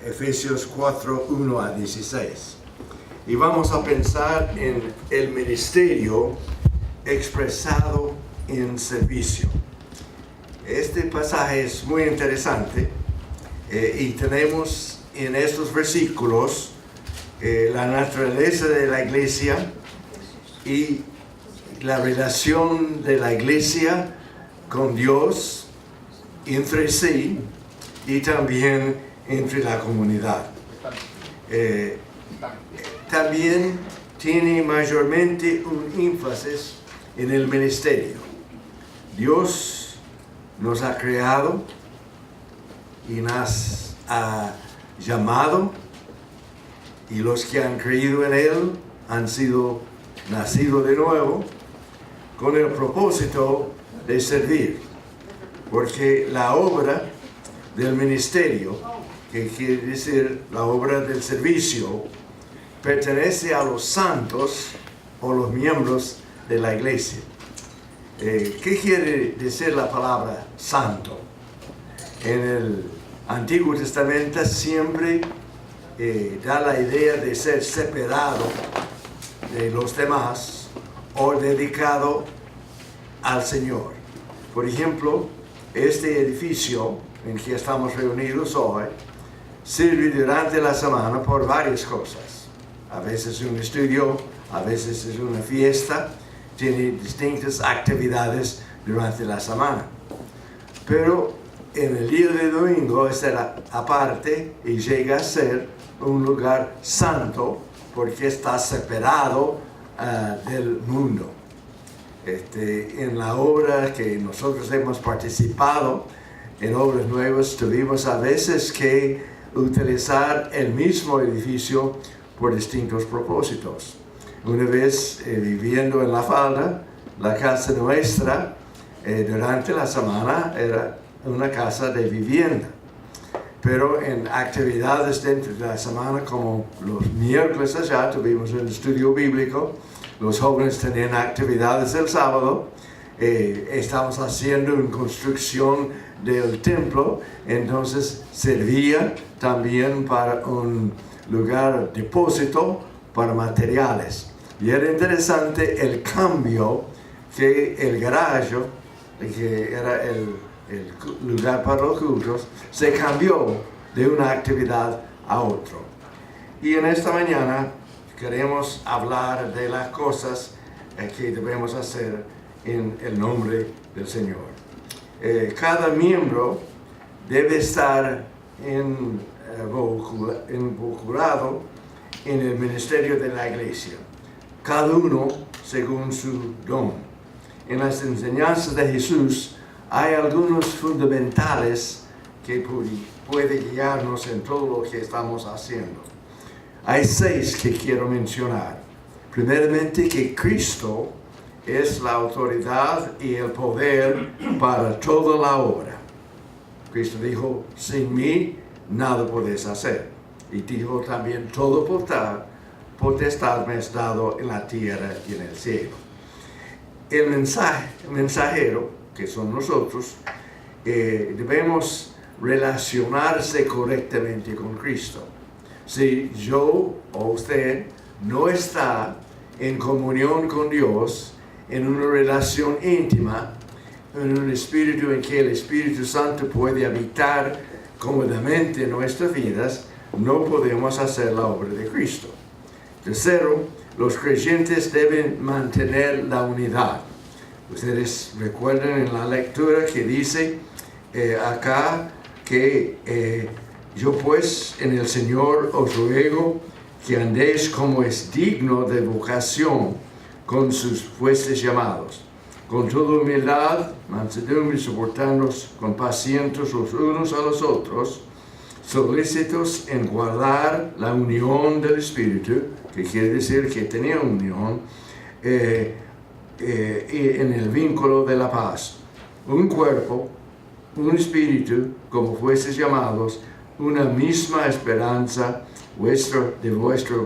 Efesios 4, 1 a 16. Y vamos a pensar en el ministerio expresado en servicio. Este pasaje es muy interesante y tenemos en estos versículos la naturaleza de la iglesia y la relación de la iglesia con Dios, entre sí y también entre la comunidad. También tiene mayormente un énfasis en el ministerio. Dios nos ha creado y nos ha llamado, y los que han creído en Él han sido nacidos de nuevo con el propósito de servir, porque la obra del ministerio, que quiere decir la obra del servicio, pertenece a los santos o los miembros de la iglesia. ¿Qué quiere decir la palabra santo? En el Antiguo Testamento siempre da la idea de ser separado de los demás o dedicado al Señor. Por ejemplo, este edificio en que estamos reunidos hoy sirve durante la semana por varias cosas. A veces es un estudio, a veces es una fiesta, tiene distintas actividades durante la semana. Pero en el día de domingo será aparte y llega a ser un lugar santo porque está separado del mundo. En la obra que nosotros hemos participado, en obras nuevas, tuvimos a veces que utilizar el mismo edificio por distintos propósitos. Una vez viviendo en La Falda, la casa nuestra durante la semana era una casa de vivienda. Pero en actividades dentro de la semana, como los miércoles allá, tuvimos un estudio bíblico, los jóvenes tenían actividades el sábado, estamos haciendo una construcción del templo, entonces servía también para un lugar depósito para materiales. Y era interesante el cambio que el garaje, que era el lugar para los cultos, se cambió de una actividad a otra. Y en esta mañana queremos hablar de las cosas que debemos hacer en el nombre del Señor. Cada miembro debe estar involucrado en el ministerio de la iglesia, cada uno según su don. En las enseñanzas de Jesús hay algunos fundamentales que pueden guiarnos en todo lo que estamos haciendo. Hay 6 que quiero mencionar. Primeramente, que Cristo es la autoridad y el poder para toda la obra. Cristo dijo, sin mí nada podéis hacer. Y dijo también, todo potestad me es dado en la tierra y en el cielo. El mensajero, que son nosotros, debemos relacionarse correctamente con Cristo. Si yo o usted no está en comunión con Dios, en una relación íntima, en un espíritu en que el Espíritu Santo puede habitar cómodamente en nuestras vidas, no podemos hacer la obra de Cristo. Tercero, los creyentes deben mantener la unidad. Ustedes recuerdan en la lectura que dice acá que yo pues en el Señor os ruego que andéis como es digno de vocación con sus fuertes llamados, con toda humildad, mansedumbre, soportándonos con paciencia los unos a los otros, solícitos en guardar la unión del Espíritu, que quiere decir que tenía unión, en el vínculo de la paz. Un cuerpo, un espíritu, como fueseis llamados, una misma esperanza de vuestra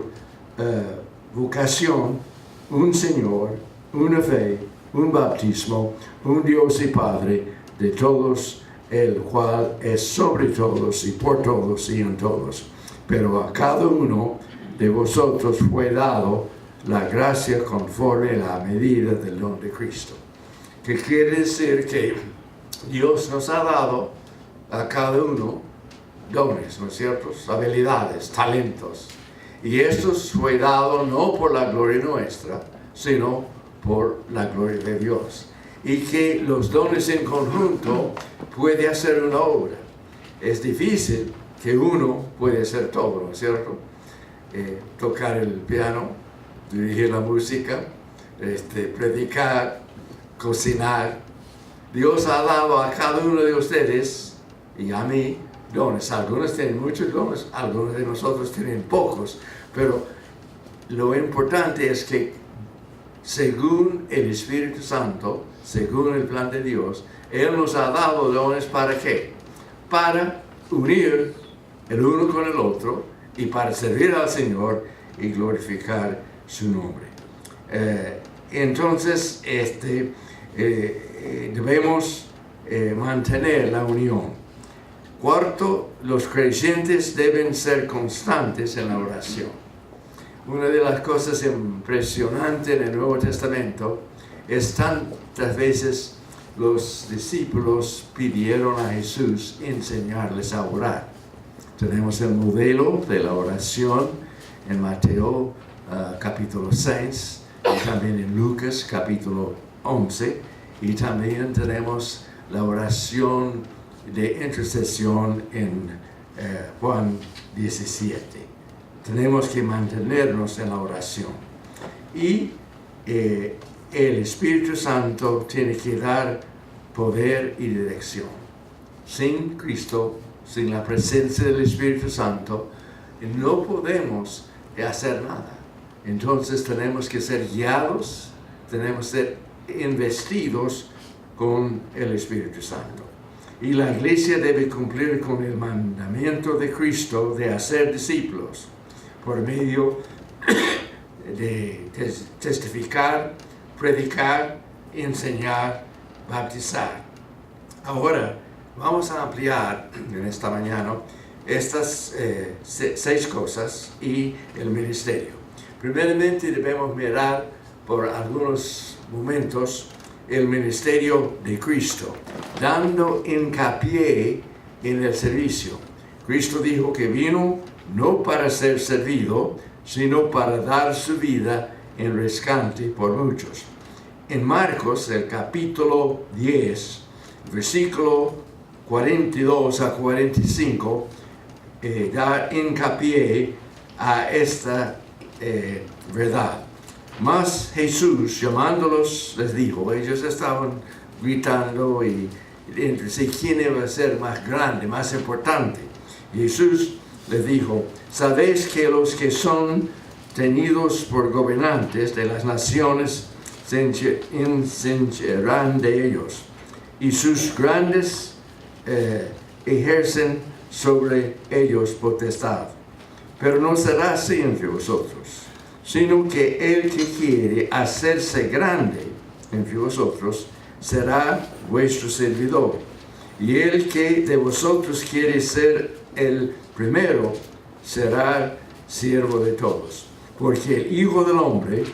vocación, un Señor, una fe, un bautismo, un Dios y Padre de todos el cual es sobre todos y por todos y en todos. Pero a cada uno de vosotros fue dado la gracia conforme a la medida del don de Cristo. Que quiere decir que Dios nos ha dado a cada uno dones, ¿no es cierto? Habilidades, talentos. Y esto fue dado no por la gloria nuestra, sino por la gloria de Dios. Y que los dones en conjunto puede hacer una obra. Es difícil que uno puede hacer todo, ¿no es cierto? Tocar el piano, dirigir la música, predicar, cocinar. Dios ha dado a cada uno de ustedes y a mí dones. Algunos tienen muchos dones, algunos de nosotros tienen pocos, pero lo importante es que según el Espíritu Santo, según el plan de Dios, Él nos ha dado dones ¿para qué? Para unir el uno con el otro y para servir al Señor y glorificar su nombre. Entonces, debemos mantener la unión. Cuarto, los creyentes deben ser constantes en la oración. Una de las cosas impresionantes en el Nuevo Testamento es tantas veces los discípulos pidieron a Jesús enseñarles a orar. Tenemos el modelo de la oración en Mateo capítulo 6 y también en Lucas capítulo 11, y también tenemos la oración de intercesión en Juan 17. Tenemos que mantenernos en la oración. Y el Espíritu Santo tiene que dar poder y dirección. Sin Cristo, sin la presencia del Espíritu Santo, no podemos hacer nada. Entonces tenemos que ser guiados, tenemos que ser investidos con el Espíritu Santo. Y la iglesia debe cumplir con el mandamiento de Cristo de hacer discípulos por medio de testificar, predicar, enseñar, bautizar. Ahora, vamos a ampliar en esta mañana estas 6 cosas y el ministerio. Primeramente debemos mirar por algunos momentos el ministerio de Cristo, dando hincapié en el servicio. Cristo dijo que vino no para ser servido, sino para dar su vida en rescate por muchos. En Marcos, el capítulo 10, versículo 42 a 45, da hincapié a esta verdad. Mas Jesús, llamándolos, les dijo, ellos estaban gritando y entre sí, ¿quién iba a ser más grande, más importante? Jesús les dijo, sabéis que los que son tenidos por gobernantes de las naciones se enseñarán de ellos, y sus grandes ejercen sobre ellos potestad. Pero no será así entre vosotros, sino que el que quiere hacerse grande entre vosotros será vuestro servidor, y el que de vosotros quiere ser el primero será siervo de todos. Porque el Hijo del Hombre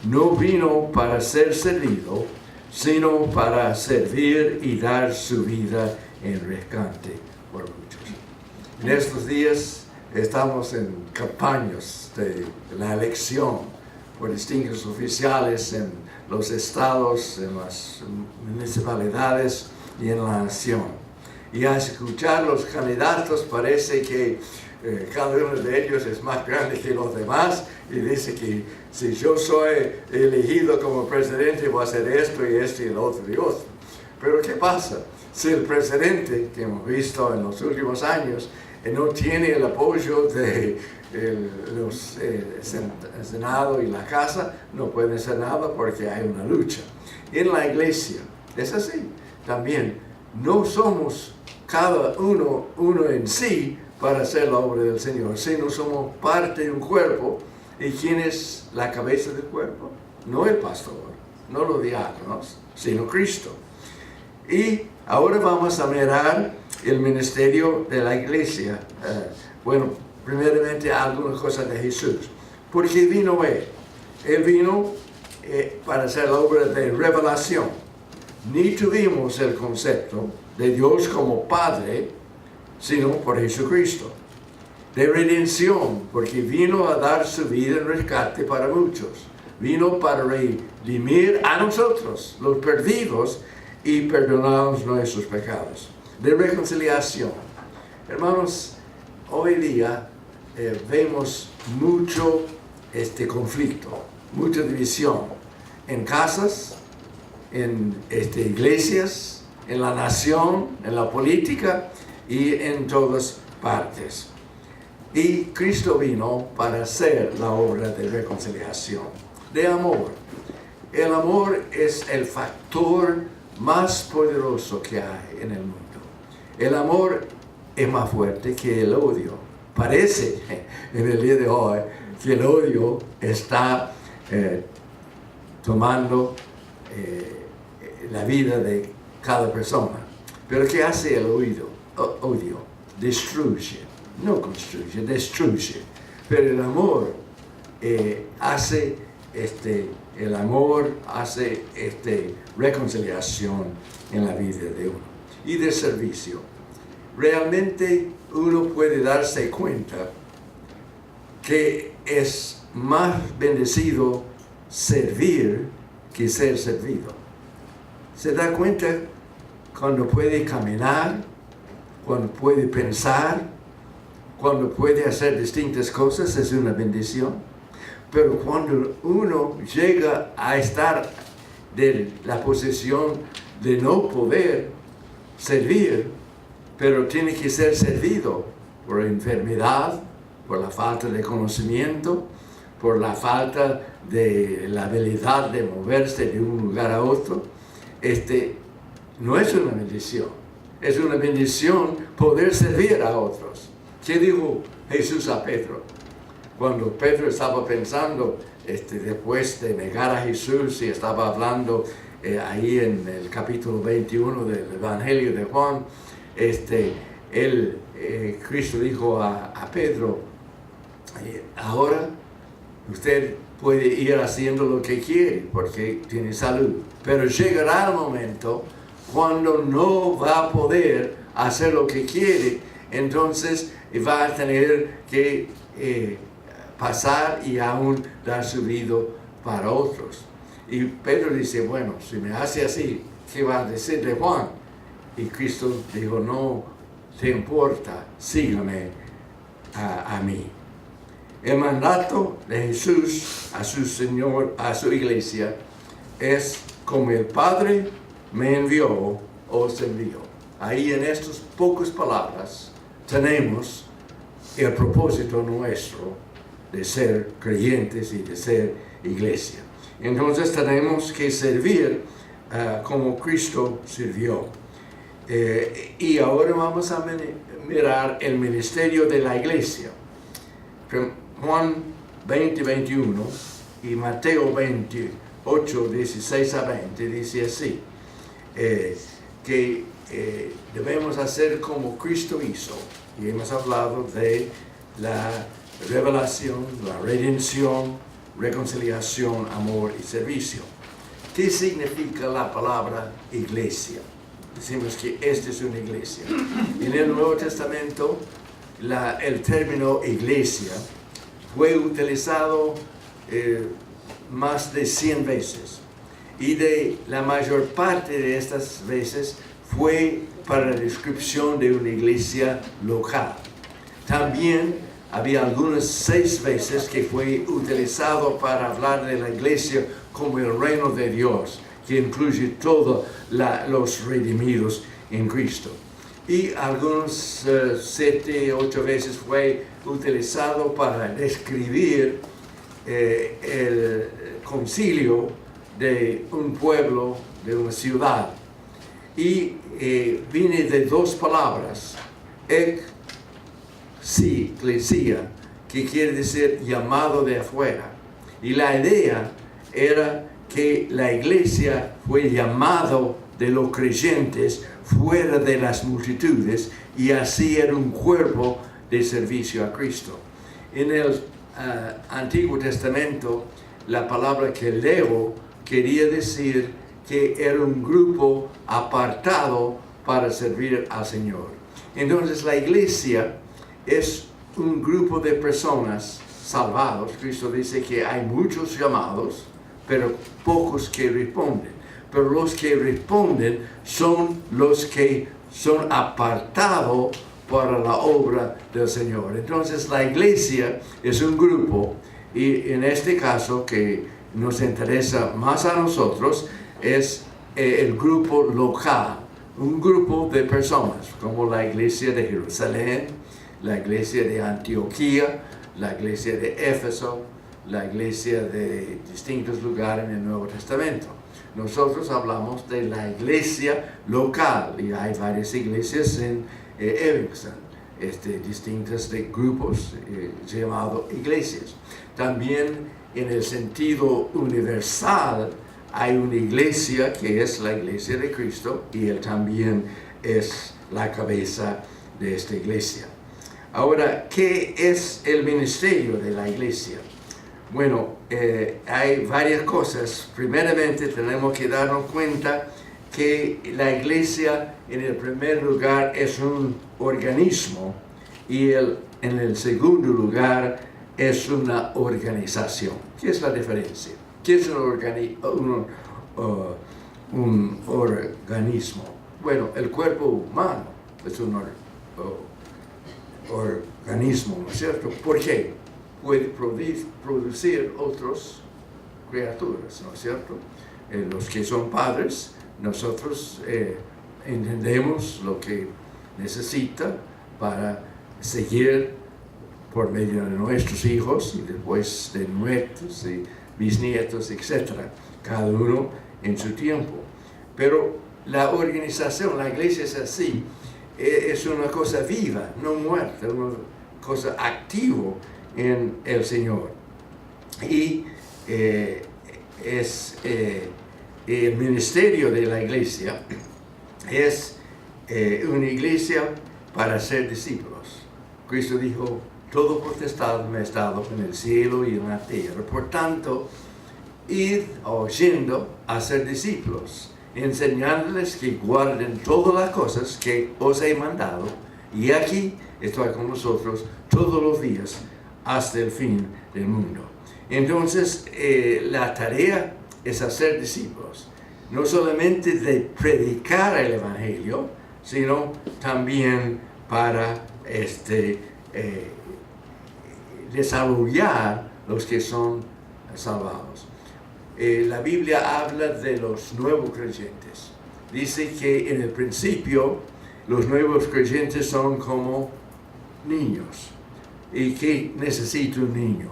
no vino para ser servido, sino para servir y dar su vida en rescate por muchos. En estos días estamos en campañas de la elección por distintos oficiales en los estados, en las municipalidades y en la nación. Y al escuchar los candidatos parece que cada uno de ellos es más grande que los demás y dice que si yo soy elegido como presidente voy a hacer esto y esto y el otro y otro. Pero ¿qué pasa? Si el presidente, que hemos visto en los últimos años, no tiene el apoyo de el Senado y la Casa, no puede hacer nada porque hay una lucha. En la iglesia es así también. No somos cada uno en sí para hacer la obra del Señor, sino somos parte de un cuerpo. ¿Y quién es la cabeza del cuerpo? No el pastor, no los diáconos, sino Cristo. Y ahora vamos a mirar el ministerio de la iglesia. Bueno, primeramente algunas cosas de Jesús. Porque vino Él. Él vino para hacer la obra de revelación. Ni tuvimos el concepto de Dios como Padre, sino por Jesucristo. De redención, porque vino a dar su vida en rescate para muchos. Vino para redimir a nosotros, los perdidos, y perdonarnos nuestros pecados. De reconciliación. Hermanos, hoy día vemos mucho conflicto, mucha división en casas, en iglesias, en la nación, en la política y en todas partes. Y Cristo vino para hacer la obra de reconciliación, de amor. El amor es el factor más poderoso que hay en el mundo. El amor es más fuerte que el odio. Parece en el día de hoy que el odio está tomando la vida de cada persona. Pero ¿qué hace el odio? Destruye, no construye, destruye. Pero el amor hace reconciliación en la vida de uno. Y de servicio. Realmente uno puede darse cuenta que es más bendecido servir que ser servido. Se da cuenta cuando puede caminar, cuando puede pensar, cuando puede hacer distintas cosas, es una bendición. Pero cuando uno llega a estar de la posición de no poder servir, pero tiene que ser servido por enfermedad, por la falta de conocimiento, por la falta de la habilidad de moverse de un lugar a otro, no es una bendición. Es una bendición poder servir a otros. ¿Qué dijo Jesús a Pedro? Cuando Pedro estaba pensando, después de negar a Jesús y estaba hablando ahí en el capítulo 21 del Evangelio de Juan, Cristo dijo a Pedro, ahora usted puede ir haciendo lo que quiere porque tiene salud, pero llegará el momento cuando no va a poder hacer lo que quiere, entonces va a tener que pasar y aún dar su vida para otros. Y Pedro dice, bueno, si me hace así, ¿qué va a decir de Juan? Y Cristo dijo, no te importa, sígame a mí. El mandato de Jesús a su Señor, a su iglesia, es como el Padre me envió, os envió. Ahí en estas pocas palabras tenemos el propósito nuestro de ser creyentes y de ser iglesia. Entonces tenemos que servir como Cristo sirvió. Y ahora vamos a mirar el ministerio de la iglesia. Juan 20, 21 y Mateo 28, 16 a 20 dice así, que debemos hacer como Cristo hizo. Y hemos hablado de la revelación, la redención, reconciliación, amor y servicio. ¿Qué significa la palabra iglesia? Decimos que esta es una iglesia. En el Nuevo Testamento, el término iglesia fue utilizado más de 100 veces. Y de la mayor parte de estas veces fue para la descripción de una iglesia local. También había algunas 6 veces que fue utilizado para hablar de la iglesia como el reino de Dios, que incluye todos los redimidos en Cristo. Y algunos 7, 8 veces fue utilizado para describir el concilio de un pueblo, de una ciudad. Y viene de 2 palabras, eclesia, que quiere decir llamado de afuera. Y la idea era que la iglesia fue llamado de los creyentes fuera de las multitudes y así era un cuerpo de servicio a Cristo. En el Antiguo Testamento, la palabra que leo quería decir que era un grupo apartado para servir al Señor. Entonces la iglesia es un grupo de personas salvados. Cristo dice que hay muchos llamados, pero pocos que responden. Pero los que responden son los que son apartados para la obra del Señor. Entonces la iglesia es un grupo, y en este caso que nos interesa más a nosotros es el grupo local, un grupo de personas como la iglesia de Jerusalén, la iglesia de Antioquía, la iglesia de Éfeso, la iglesia de distintos lugares en el Nuevo Testamento. Nosotros hablamos de la iglesia local y hay varias iglesias en Evanston, distintos de grupos llamados iglesias. También en el sentido universal hay una iglesia que es la iglesia de Cristo y Él también es la cabeza de esta iglesia. Ahora, ¿qué es el ministerio de la iglesia? Bueno, hay varias cosas. Primeramente tenemos que darnos cuenta que la iglesia en el primer lugar es un organismo y en el segundo lugar es una organización. ¿Qué es la diferencia? ¿Qué es un organismo? Bueno, el cuerpo humano es un organismo, ¿no es cierto? ¿Por qué? Puede producir otras criaturas, ¿no es cierto? Los que son padres, nosotros entendemos lo que necesita para seguir por medio de nuestros hijos y después de nietos y bisnietos, etc. Cada uno en su tiempo. Pero la organización, la iglesia es así, es una cosa viva, no muerta, una cosa activa en el Señor. Y el ministerio de la iglesia es una iglesia para ser discípulos. Cristo dijo, todo potestad me ha dado en el cielo y en la tierra. Por tanto, id oyendo a ser discípulos, enseñándoles que guarden todas las cosas que os he mandado. Y aquí estoy con vosotros todos los días hasta el fin del mundo. Entonces, la tarea es hacer discípulos, no solamente de predicar el Evangelio, sino también para desarrollar los que son salvados. La Biblia habla de los nuevos creyentes. Dice que en el principio los nuevos creyentes son como niños. ¿Y qué necesita un niño?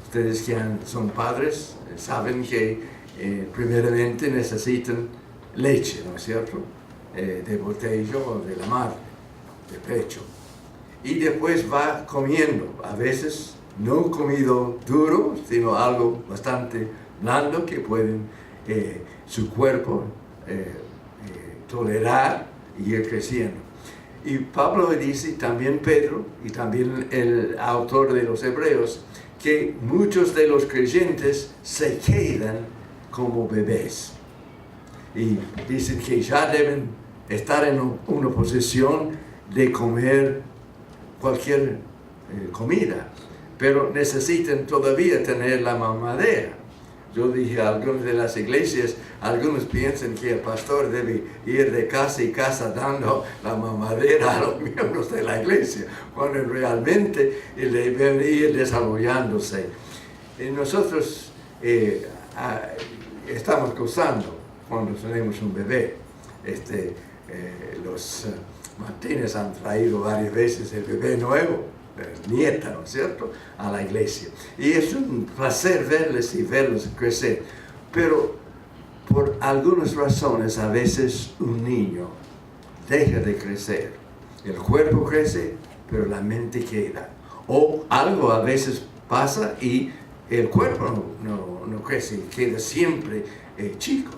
Ustedes que son padres saben que primeramente necesitan leche, ¿no es cierto? De botella o de la madre, de pecho. Y después va comiendo, a veces no comido duro, sino algo bastante blando que pueden su cuerpo tolerar y ir creciendo. Y Pablo dice, también Pedro y también el autor de los Hebreos, que muchos de los creyentes se quedan como bebés. Y dicen que ya deben estar en una posición de comer cualquier comida, pero necesitan todavía tener la mamadera. Yo dije a algunas de las iglesias, algunos piensan que el pastor debe ir de casa y casa dando la mamadera a los miembros de la iglesia, cuando realmente deben ir desarrollándose. Y nosotros estamos gozando cuando tenemos un bebé. Los Martínez han traído varias veces el bebé nuevo, nieta, ¿no es cierto?, a la iglesia. Y es un placer verles y verlos crecer. Pero por algunas razones, a veces un niño deja de crecer. El cuerpo crece, pero la mente queda. O algo a veces pasa y el cuerpo no crece, queda siempre chico.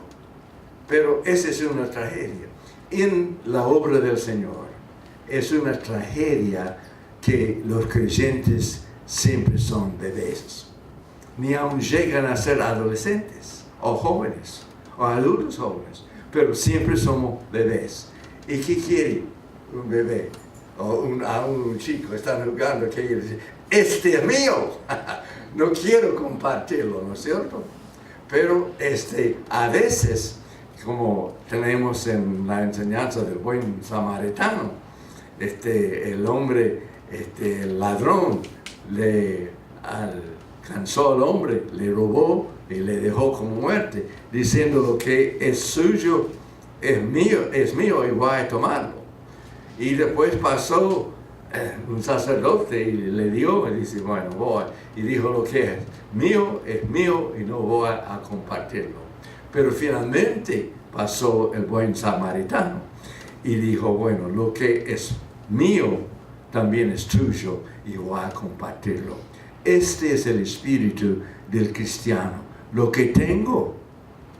Pero esa es una tragedia. En la obra del Señor es una tragedia que los creyentes siempre son bebés. Ni aún llegan a ser adolescentes o jóvenes o adultos jóvenes, pero siempre somos bebés. ¿Y qué quiere un bebé? O a un chico están jugando que dice, este es mío, no quiero compartirlo, ¿no es cierto? Pero a veces, como tenemos en la enseñanza del buen samaritano, el hombre, el ladrón, le alcanzó al hombre, le robó y le dejó como muerte, diciendo lo que es suyo, es mío y voy a tomarlo. Y después pasó un sacerdote y le dio, y dice, bueno, voy. Y dijo lo que es mío y no voy a compartirlo. Pero finalmente pasó el buen samaritano y dijo, bueno, lo que es mío también es tuyo y voy a compartirlo. Este es el espíritu del cristiano. Lo que tengo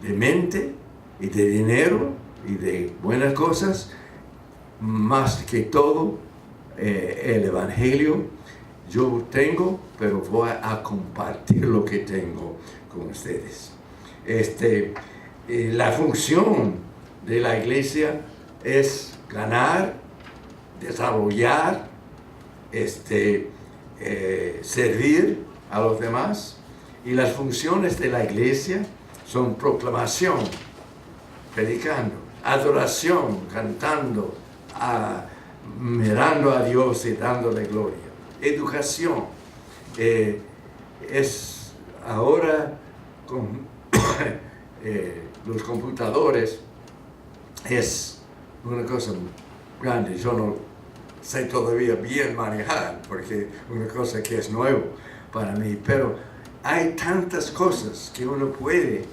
de mente y de dinero y de buenas cosas, más que todo, el Evangelio, yo tengo, pero voy a compartir lo que tengo con ustedes. La función de la iglesia es ganar, desarrollar, servir a los demás. Y las funciones de la iglesia son proclamación, predicando, adoración, cantando, mirando a Dios y dándole gloria. Educación. Es ahora con los computadores es una cosa grande. Yo no sé todavía bien manejar porque es una cosa que es nuevo para mí, pero hay tantas cosas que uno puede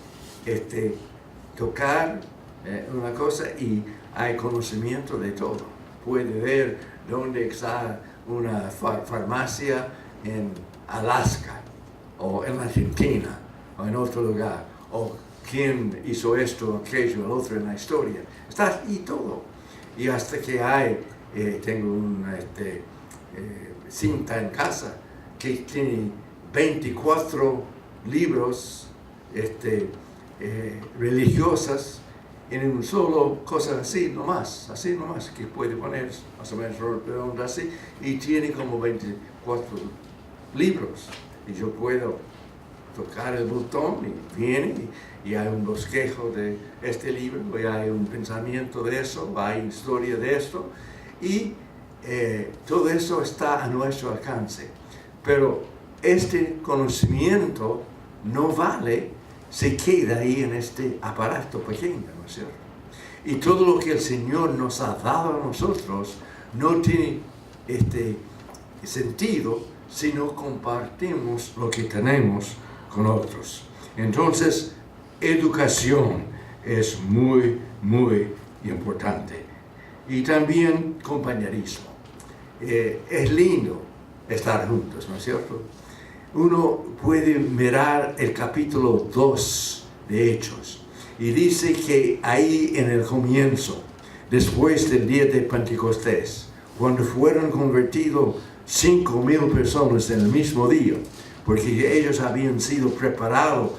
tocar una cosa y hay conocimiento de todo. Puede ver dónde está una farmacia en Alaska o en Argentina o en otro lugar, o quién hizo esto, aquello, el otro en la historia. Está ahí todo. Y hasta que tengo una cinta en casa que tiene 24 libros religiosas en un solo cosa así nomás, que puede poner más o menos redondo así, y tiene como 24 libros. Y yo puedo tocar el botón y viene y hay un bosquejo de este libro, y hay un pensamiento de eso, hay historia de esto, y todo eso está a nuestro alcance. Pero este conocimiento no vale, se queda ahí en este aparato pequeño, ¿no es cierto? Y todo lo que el Señor nos ha dado a nosotros no tiene sentido si no compartimos lo que tenemos con otros. Entonces, educación es muy, muy importante. Y también compañerismo. Es lindo estar juntos, ¿no es cierto? Uno puede mirar el capítulo 2 de Hechos y dice que ahí en el comienzo, después del día de Pentecostés, cuando fueron convertidos 5,000 personas en el mismo día, porque ellos habían sido preparados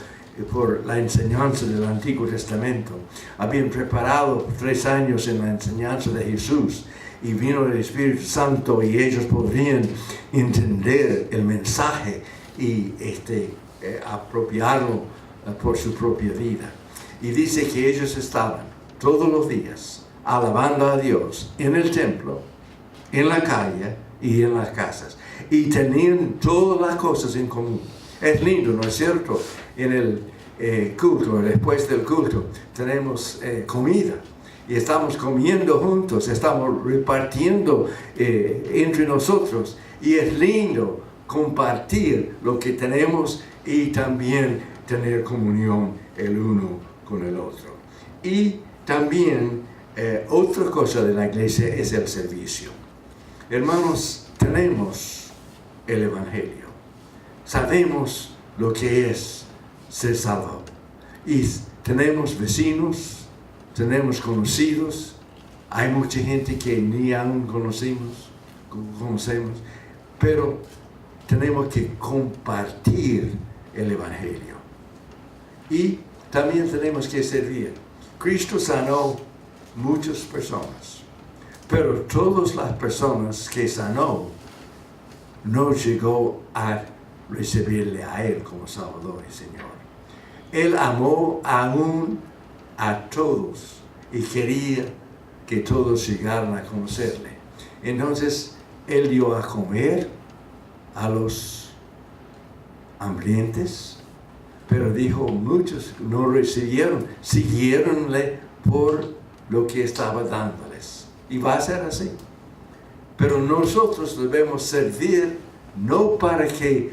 por la enseñanza del Antiguo Testamento, habían preparado 3 años en la enseñanza de Jesús, y vino el Espíritu Santo y ellos podrían entender el mensaje y apropiarlo por su propia vida. Y dice que ellos estaban todos los días alabando a Dios en el templo, en la calle y en las casas. Y tenían todas las cosas en común. Es lindo, ¿no es cierto? En el culto, después del culto, tenemos comida. Y estamos comiendo juntos, estamos repartiendo entre nosotros. Y es lindo compartir lo que tenemos y también tener comunión el uno con el otro. Y también otra cosa de la iglesia es el servicio. Hermanos, tenemos el Evangelio. Sabemos lo que es ser salvo. Y tenemos vecinos tenemos conocidos, hay mucha gente que ni aún conocemos, pero tenemos que compartir el Evangelio. Y también tenemos que servir. Cristo sanó muchas personas, pero todas las personas que sanó no llegó a recibirle a Él como Salvador y Señor. Él amó aún a todos y quería que todos llegaran a conocerle. Entonces, Él dio a comer a los hambrientos, pero dijo, muchos no recibieron, siguieronle por lo que estaba dándoles. Y va a ser así. Pero nosotros debemos servir no para que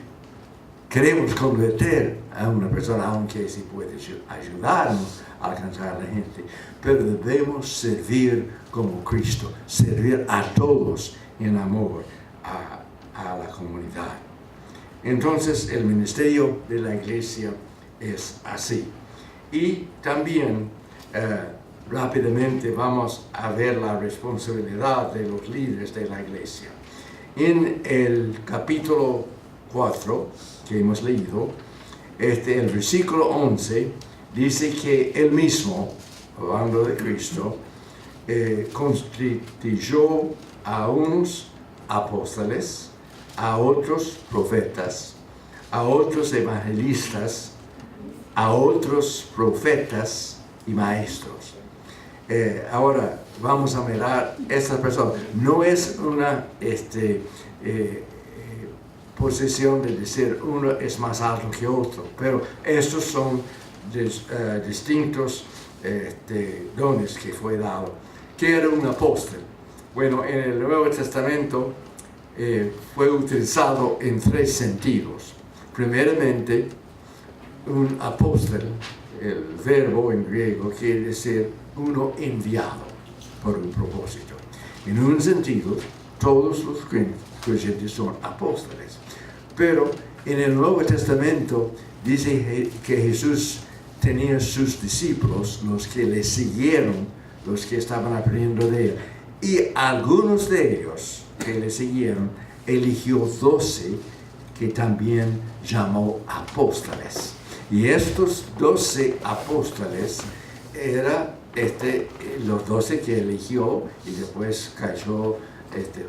queremos convertir a una persona, aunque sí puede ayudarnos a alcanzar a la gente, pero debemos servir como Cristo, servir a todos en amor a la comunidad. Entonces el ministerio de la iglesia es así. Y también rápidamente vamos a ver la responsabilidad de los líderes de la iglesia. En el capítulo 4 que hemos leído, el versículo 11 dice que Él mismo, hablando de Cristo, constituyó a unos apóstoles, a otros profetas, a otros evangelistas, a otros profetas y maestros. Ahora vamos a mirar estas personas. No es una posición de decir uno es más alto que otro, pero estos son distintos dones que fue dado. ¿Qué era un apóstol? Bueno, en el Nuevo Testamento fue utilizado en tres sentidos. Primeramente, un apóstol, el verbo en griego quiere decir uno enviado por un propósito. En un sentido, todos los creyentes son apóstoles. Pero en el Nuevo Testamento dice que Jesús tenía sus discípulos, los que le siguieron, los que estaban aprendiendo de él. Y algunos de ellos que le siguieron, eligió 12 que también llamó apóstoles. Y estos 12 apóstoles eran los 12 que eligió, y después cayó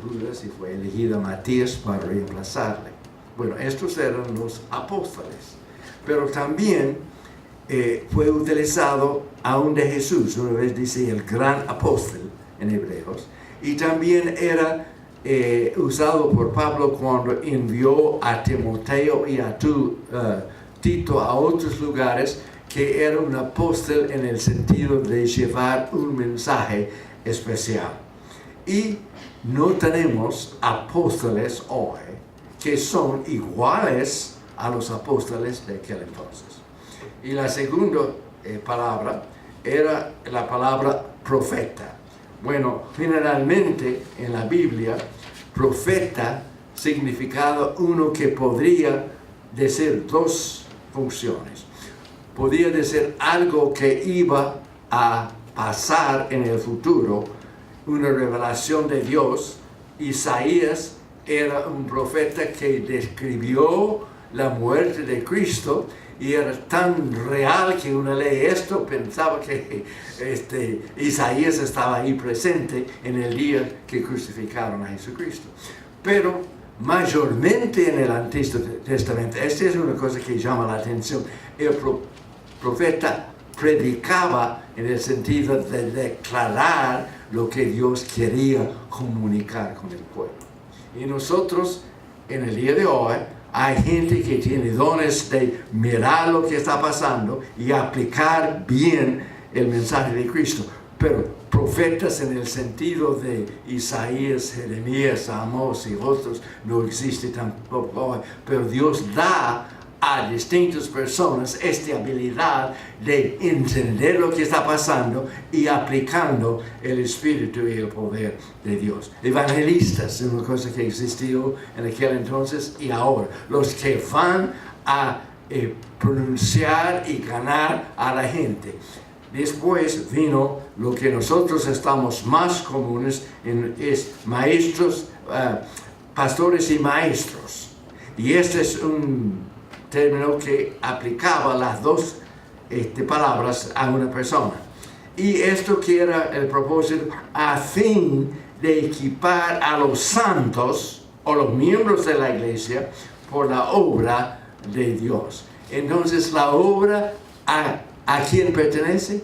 Judas y fue elegido Matías para reemplazarle. Bueno, estos eran los apóstoles. Pero también fue utilizado aún de Jesús. Una vez dice el gran apóstol en Hebreos. Y también era usado por Pablo cuando envió a Timoteo y a Tito a otros lugares, que era un apóstol en el sentido de llevar un mensaje especial. Y no tenemos apóstoles hoy que son iguales a los apóstoles de aquel entonces. Y la segunda palabra era la palabra profeta. Bueno, generalmente en la Biblia, profeta significaba uno que podría decir dos funciones. Podía decir algo que iba a pasar en el futuro, una revelación de Dios. Isaías era un profeta que describió la muerte de Cristo y era tan real que uno lee esto, pensaba que Isaías estaba ahí presente en el día que crucificaron a Jesucristo. Pero mayormente en el Antiguo Testamento, esta es una cosa que llama la atención, el profeta predicaba en el sentido de declarar lo que Dios quería comunicar con el pueblo. Y nosotros, en el día de hoy, hay gente que tiene dones de mirar lo que está pasando y aplicar bien el mensaje de Cristo. Pero profetas en el sentido de Isaías, Jeremías, Amós y otros no existen tampoco hoy. Pero Dios da a distintas personas esta habilidad de entender lo que está pasando y aplicando el espíritu y el poder de Dios. Evangelistas es una cosa que existió en aquel entonces y ahora. Los que van a pronunciar y ganar a la gente. después vino lo que nosotros estamos más comunes en, es maestros, pastores y maestros. Y este es un término que aplicaba las dos palabras a una persona. Y esto que era el propósito a fin de equipar a los santos o los miembros de la iglesia por la obra de Dios. Entonces la obra ¿a quién pertenece?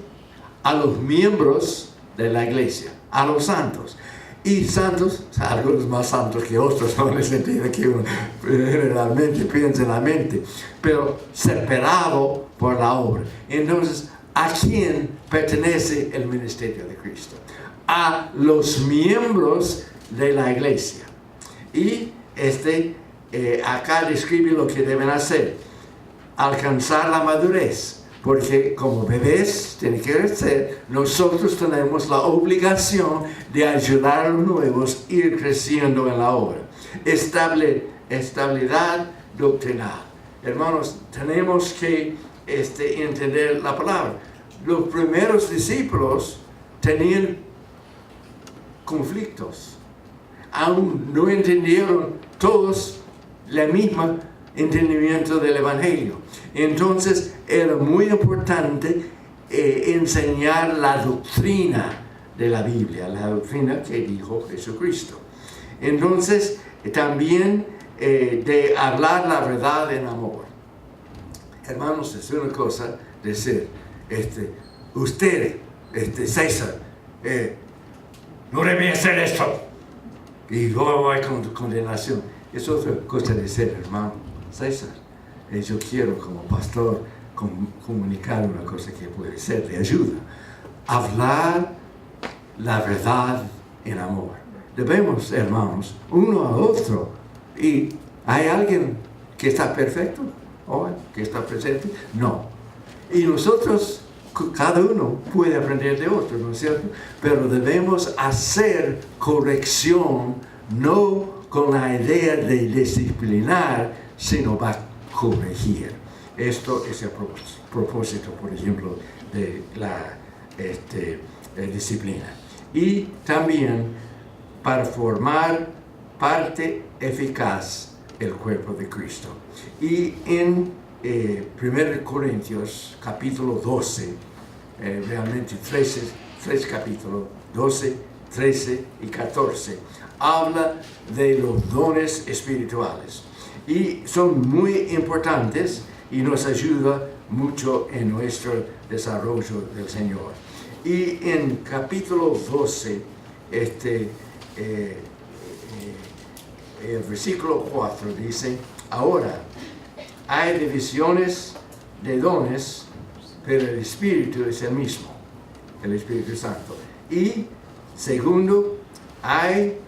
A los miembros de la iglesia, a los santos. Y santos, algunos más santos que otros, no en el sentido que uno generalmente piensa en la mente, pero separado por la obra. Entonces, ¿a quién pertenece el ministerio de Cristo? A los miembros de la iglesia. Y acá describe lo que deben hacer: alcanzar la madurez. Porque como bebés tienen que crecer, nosotros tenemos la obligación de ayudar a los nuevos a ir creciendo en la obra. Estabilidad doctrinal. Hermanos, tenemos que entender la palabra. Los primeros discípulos tenían conflictos. Aún no entendieron todos la misma entendimiento del Evangelio. Entonces era muy importante enseñar la doctrina de la Biblia, la doctrina que dijo Jesucristo. Entonces también de hablar la verdad en amor. Hermanos, es una cosa decir, usted, César, no debe hacer esto. Y luego hay condenación. Es otra cosa decir, hermano César, yo quiero como pastor comunicar una cosa que puede ser de ayuda. Hablar la verdad en amor. Debemos, hermanos, uno a otro. ¿Y hay alguien que está perfecto hoy, que está presente? No. Y nosotros, cada uno puede aprender de otro, ¿no es cierto? Pero debemos hacer corrección, no con la idea de disciplinar, sino para corregir. Esto es el propósito, por ejemplo, de la disciplina. Y también para formar parte eficaz del cuerpo de Cristo. Y en 1 Corintios capítulo 12, realmente 3 capítulos, 12, 13 y 14, habla de los dones espirituales. Y son muy importantes y nos ayuda mucho en nuestro desarrollo del Señor. Y en capítulo 12, el versículo 4 dice: ahora hay divisiones de dones, pero el Espíritu es el mismo, el Espíritu Santo. Y segundo, hay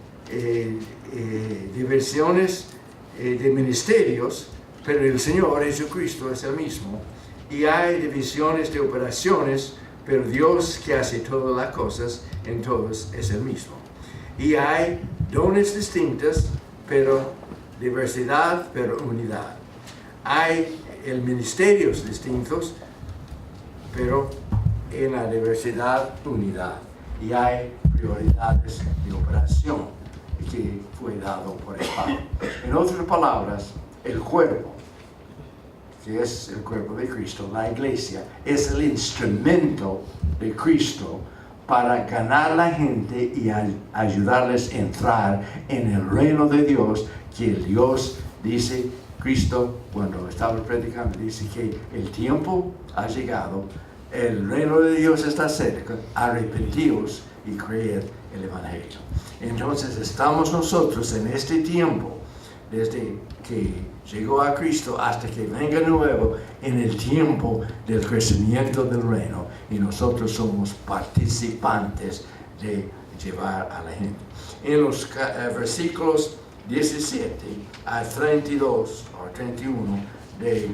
divisiones de ministerios, pero el Señor Jesucristo es el mismo. Y hay divisiones de operaciones, pero Dios que hace todas las cosas en todos es el mismo. Y hay dones distintos, pero diversidad, pero unidad. Hay ministerios distintos, pero en la diversidad, unidad. Y hay prioridades de operación que fue dado por el Padre. En otras palabras, el cuerpo, que es el cuerpo de Cristo, la iglesia, es el instrumento de Cristo para ganar a la gente y ayudarles a entrar en el reino de Dios, que el Dios dice, Cristo, cuando estaba predicando, dice que el tiempo ha llegado, el reino de Dios está cerca, arrepentíos y creer el Evangelio. Entonces estamos nosotros en este tiempo, desde que llegó a Cristo hasta que venga nuevo, en el tiempo del crecimiento del reino, y nosotros somos participantes de llevar a la gente. En los versículos 17 a 32 o 31 de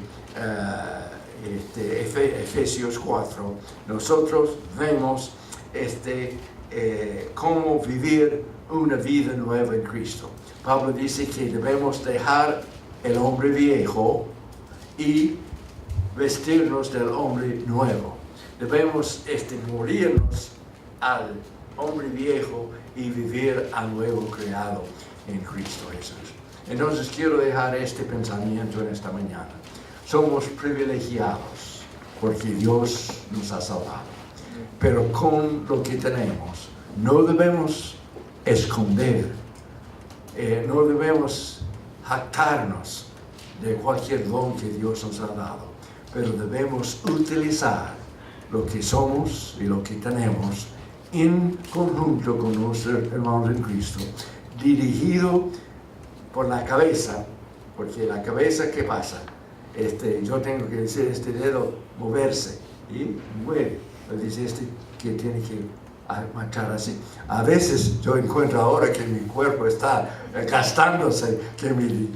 Efesios 4, nosotros vemos cómo vivir una vida nueva en Cristo. Pablo dice que debemos dejar el hombre viejo y vestirnos del hombre nuevo. debemos morirnos al hombre viejo y vivir al nuevo creado en Cristo Jesús. Entonces quiero dejar este pensamiento en esta mañana. Somos privilegiados porque Dios nos ha salvado. Pero con lo que tenemos, no debemos esconder, no debemos jactarnos de cualquier don que Dios nos ha dado, pero debemos utilizar lo que somos y lo que tenemos en conjunto con nuestros hermanos en Cristo, dirigido por la cabeza, porque la cabeza, ¿qué pasa? Yo tengo que decir este dedo moverse y mueve, dice que tiene que marchar así. A veces yo encuentro ahora que mi cuerpo está gastándose, que mi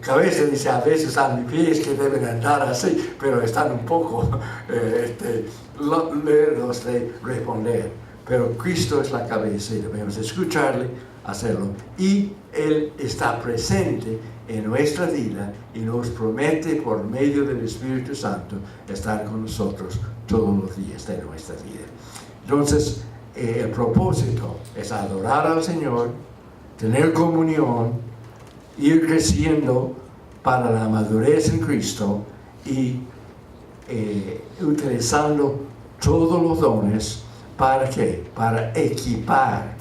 cabeza dice a veces a mis pies que deben andar así, pero están un poco lerdos de responder. Pero Cristo es la cabeza y debemos escucharle, hacerlo. Y Él está presente en nuestra vida y nos promete por medio del Espíritu Santo estar con nosotros todos los días de nuestra vida. Entonces, el propósito es adorar al Señor, tener comunión, ir creciendo para la madurez en Cristo y utilizando todos los dones. ¿Para qué? Para equipar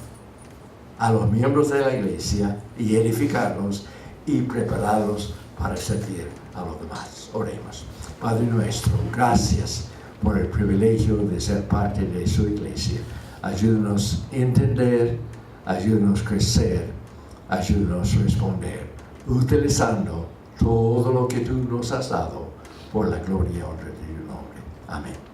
a los miembros de la iglesia y edificarlos y prepararlos para servir a los demás. Oremos. Padre nuestro, gracias por el privilegio de ser parte de su iglesia. Ayúdanos a entender, ayúdanos a crecer, ayúdanos a responder, utilizando todo lo que tú nos has dado por la gloria y honra de tu nombre. Amén.